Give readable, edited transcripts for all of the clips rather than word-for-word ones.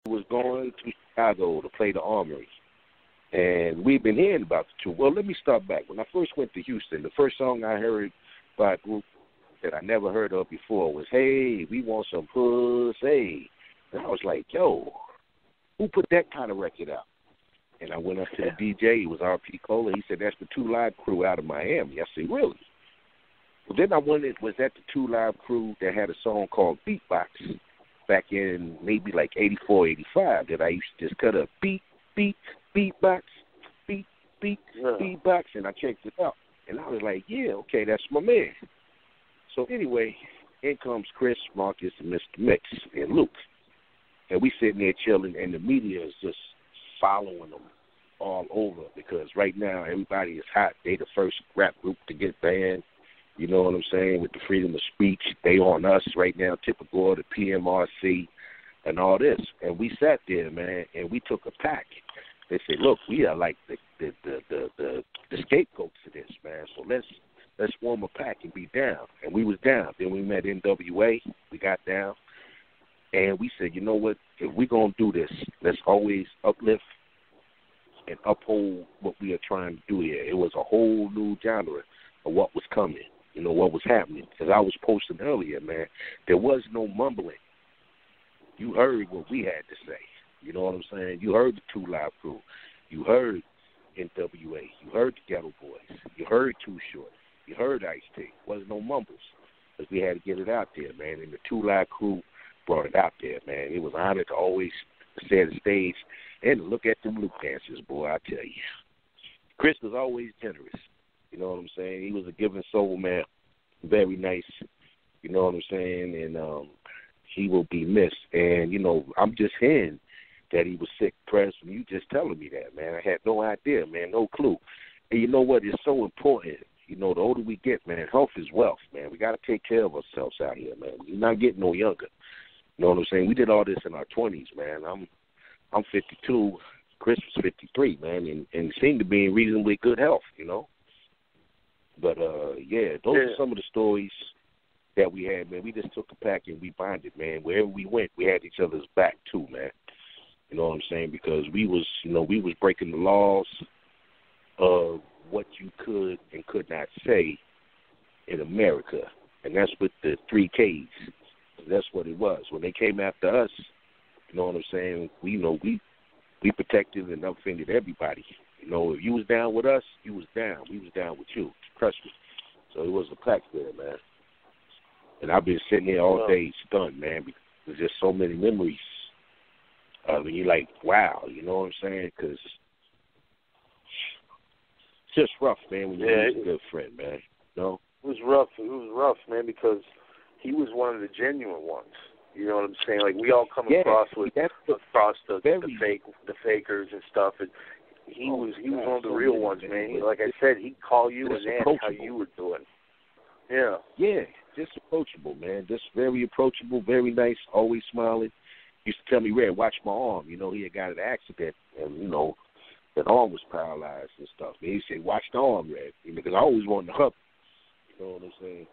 was going to Chicago to play the Armory. And we've been hearing about the two. Well, let me start back. When I first went to Houston, the first song I heard by a group that I never heard of before was, "Hey, we want some pussy." And I was like, yo, who put that kind of record out? And I went up to the DJ. It was R.P. Cola. He said, that's the Two Live Crew out of Miami. I said, really? Well, then I wondered, was that the Two Live Crew that had a song called Beatbox back in maybe like 84, 85 that I used to just cut a beat, beatbox, beatbox, and I checked it out. And I was like, yeah, okay, that's my man. So anyway, in comes Chris, Marcus, and Mr.Mixx, and Luke. And we sitting there chilling, and the media is just following them all over because right now everybody is hot. They the first rap group to get banned. You know what I'm saying? With the freedom of speech, they on us right now, typical the PMRC and all this. And we sat there, man, and we took a pack. They said, look, we are like the scapegoats of this, man. So let's form a pack and be down. And we was down. Then we met NWA. We got down. And we said, you know what, if we're going to do this, let's always uplift and uphold what we are trying to do here. It was a whole new genre of what was coming, you know, what was happening. Because I was posting earlier, man, there was no mumbling. You heard what we had to say. You know what I'm saying? You heard the Two Live Crew. You heard NWA. You heard the Ghetto Boys. You heard Too Short. You heard Ice-T. Wasn't no mumbles. Because we had to get it out there, man. And the Two Live Crew brought it out there, man. It was an honor to always set the stage and look at them Luke dancers, boy, I tell you. Chris was always generous. You know what I'm saying? He was a giving soul, man. Very nice. You know what I'm saying? And he will be missed. And, you know, I'm just hearing that he was sick, pressed, and you just telling me that, man. I had no idea, man, no clue. And you know what? It's so important. You know, the older we get, man, health is wealth, man. We got to take care of ourselves out here, man. We're not getting no younger. You know what I'm saying? We did all this in our 20s, man. I'm 52. Chris was 53, man, and seemed to be in reasonably good health, you know. But, yeah, those are some of the stories that we had, man. We just took a pack and we bonded, man. Wherever we went, we had each other's back, too, man. You know what I'm saying? Because we was breaking the laws of what you could and could not say in America. And that's with the 3 Ks. That's what it was. When they came after us, you know what I'm saying, we protected and offended everybody. You know, if you was down with us, you was down. We was down with you. Trust me. So it was a pack there, man. And I've been sitting here all day stunned, man, because there's just so many memories. And you're like, wow, you know what I'm saying? Because it's just rough, man, when you lose a good friend, man. You know? It was rough. It was rough, man, because he was one of the genuine ones. You know what I'm saying? Like, we all come across the fakers and stuff, and he was one of the real ones, man. Like I said, he'd call you and ask how you were doing. Yeah. Yeah, just approachable, man. Just very approachable, very nice, always smiling. He used to tell me, Red, watch my arm. You know, he had got an accident, and, you know, that arm was paralyzed and stuff. And he said, watch the arm, Red, because I always wanted to hug him. You know what I'm saying?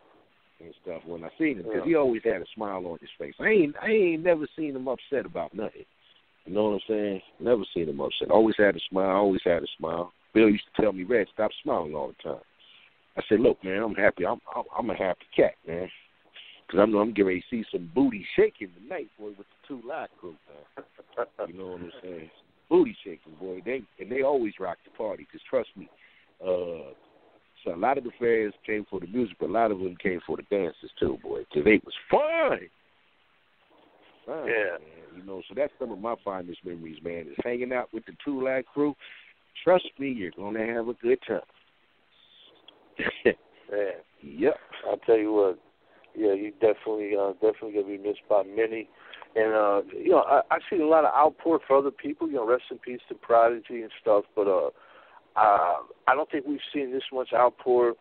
And stuff when I seen him, because he always had a smile on his face. I ain't never seen him upset about nothing. You know what I'm saying? Never seen him upset. Always had a smile. Bill used to tell me, Red, stop smiling all the time. I said, look, man, I'm happy. I'm a happy cat, man, because I'm getting ready to see some booty shaking tonight, boy, with the Two Live Crew, man. You know what I'm saying? Booty shaking, boy. They always rock the party, because trust me, so a lot of the fans came for the music, but a lot of them came for the dances too, boy, because they was fun. Yeah. Man. You know, so that's some of my fondest memories, man, is hanging out with the Two Live Crew. Trust me, you're going to have a good time. Man. Yep. I'll tell you what. Yeah, you definitely going to be missed by many. And, you know, I've seen a lot of outpour for other people, you know, rest in peace to Prodigy and stuff, but I don't think we've seen this much outpour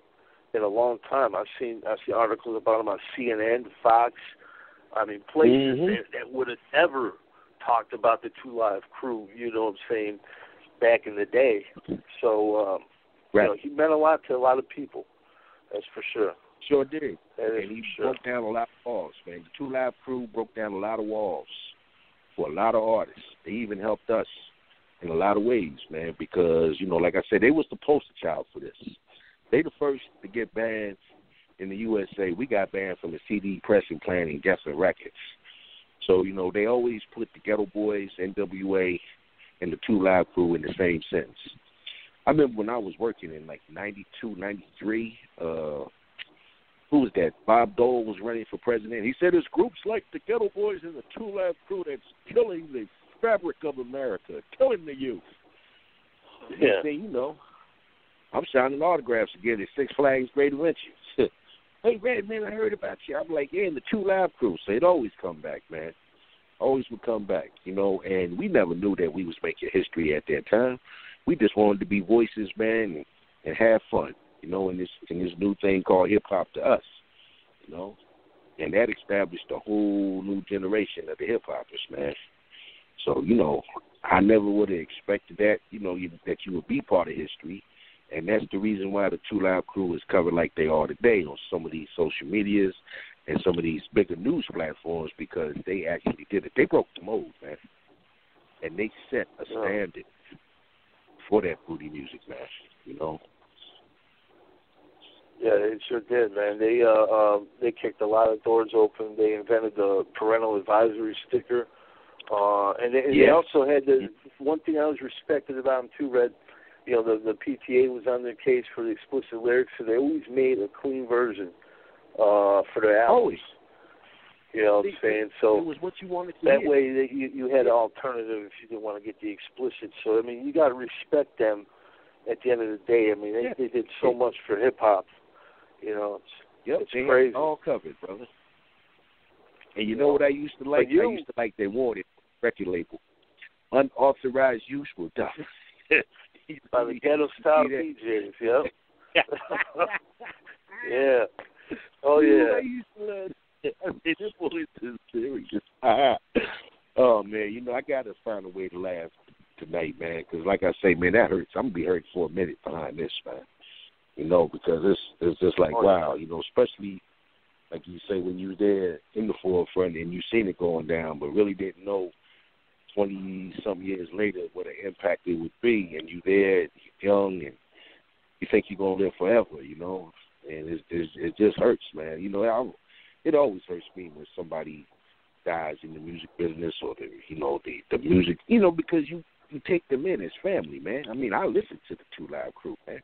in a long time. I've seen articles about him on CNN, Fox. I mean, places that would have never talked about the Two Live Crew, you know what I'm saying, back in the day. So, you know, he meant a lot to a lot of people. That's for sure. Sure did. And he broke down a lot of walls, man. The Two Live Crew broke down a lot of walls for a lot of artists. They even helped us in a lot of ways, man, because, you know, like I said, they was the poster child for this. They the first to get banned in the USA. We got banned from the CD pressing plant and Geffen Records. So, you know, they always put the Ghetto Boys, NWA, and the Two Live Crew in the same sentence. I remember when I was working in like 92, 93, who was that? Bob Dole was running for president. He said there's groups like the Ghetto Boys and the Two Live Crew that's killing the fabric of America, killing the youth. Yeah. Thing, you know, I'm signing autographs again at Six Flags Great Adventures. Hey, man, I heard about you. I'm like, yeah, and the Two Live Crew. So it always come back, man. Always would come back, you know, and we never knew that we was making history at that time. We just wanted to be voices, man, and have fun, you know, in this new thing called hip-hop to us, you know. And that established a whole new generation of the hip-hoppers, man. So, you know, I never would have expected that, you know, that you would be part of history. And that's the reason why the Two Live Crew is covered like they are today on some of these social medias and some of these bigger news platforms, because they actually did it. They broke the mold, man. And they set a standard for that booty music, man, you know. Yeah, they sure did, man. They kicked a lot of doors open. They invented the parental advisory sticker. And they also had the one thing I was respected about them too, Red. You know, the PTA was on their case for the explicit lyrics, so they always made a clean version for their albums. Always. You know what I'm saying? So it was what you wanted to that hear. way you had an alternative if you didn't want to get the explicit. So, I mean, you got to respect them at the end of the day. I mean, they did so much for hip-hop. You know, it's crazy. All covered, brother. And you know what I used to like? I used to like they wanted record label. Unauthorized use will die. By the ghetto-style DJs, yep. Yeah. Oh, yeah. I used to love that. I mean, this boy is serious. Oh, man, you know, I got to find a way to laugh tonight, man, because like I say, man, that hurts. I'm going to be hurt for a minute behind this, man. You know, because it's just like, wow, you know, especially, like you say, when you were there in the forefront and you seen it going down, but really didn't know 20-some years later what an impact it would be, and you there, you're young, and you think you're going to live forever, you know, and it just hurts, man. You know, it always hurts me when somebody dies in the music business or the music, you know, because you take them in as family, man. I mean, I listen to the Two Live Crew, man.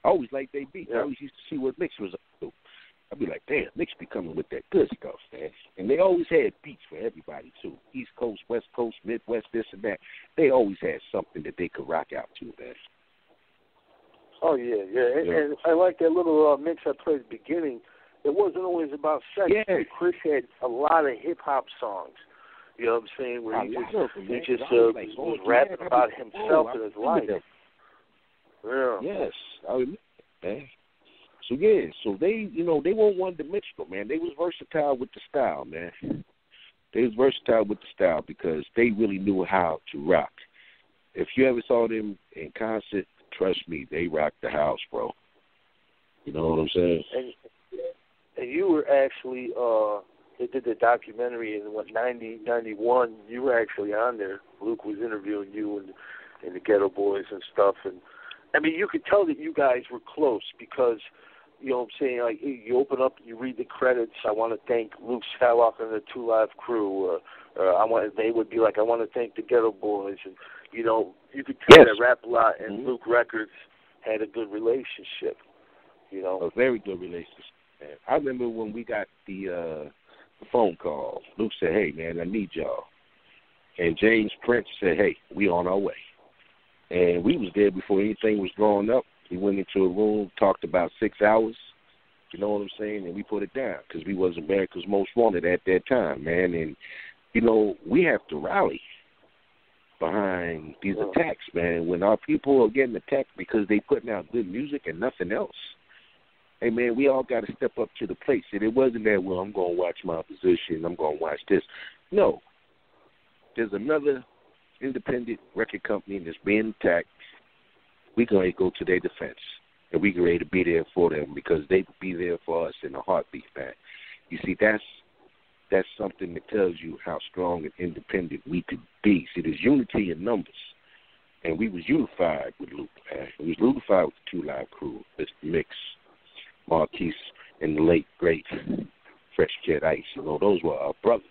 I always liked they beats. I always used to see what Mixx was up to. I'd be like, damn, Mixx be coming with that good stuff, man. And they always had beats for everybody, too. East Coast, West Coast, Midwest, this and that. They always had something that they could rock out to, man. Oh, yeah. And I like that little mix I played at the beginning. It wasn't always about sex. Yeah. Chris had a lot of hip-hop songs, you know what I'm saying, where he just was rapping about himself and his life. Yeah. Yes, I remember, man. So, yeah, so they, you know, they weren't one-dimensional, man. They was versatile with the style, man. They was versatile with the style because they really knew how to rock. If you ever saw them in concert, trust me, they rocked the house, bro. You know what I'm saying? And you were actually, they did the documentary in, 91. You were actually on there. Luke was interviewing you and the Ghetto Boys and stuff. And, I mean, you could tell that you guys were close because, you know what I'm saying, like, you open up and you read the credits. I want to thank Luke Skywalker and the Two Live Crew. They would be like, I want to thank the Ghetto Boys. And, you know, you could tell that Rap A Lot and Luke Records had a good relationship, you know. A very good relationship, man. I remember when we got the phone call. Luke said, hey, man, I need y'all. And James Prince said, hey, we on our way. And we was there before anything was drawn up. We went into a room, talked about 6 hours, you know what I'm saying, and we put it down because we was America's Most Wanted at that time, man. And, you know, we have to rally behind these attacks, man. When our people are getting attacked because they putting out good music and nothing else, hey, man, we all got to step up to the plate. And it wasn't that, well, I'm going to watch my opposition, I'm going to watch this. No. There's another independent record company that's being attacked. We're going to go to their defense, and we're ready to be there for them because they will be there for us in a heartbeat, man. You see, that's that's something that tells you how strong and independent we could be. See, there's unity in numbers. And we was unified with Luke, man. We was unified with the 2 Live crew, Mr.Mixx, Marquise, and the late, great Fresh Kid Ice. You know, those were our brothers.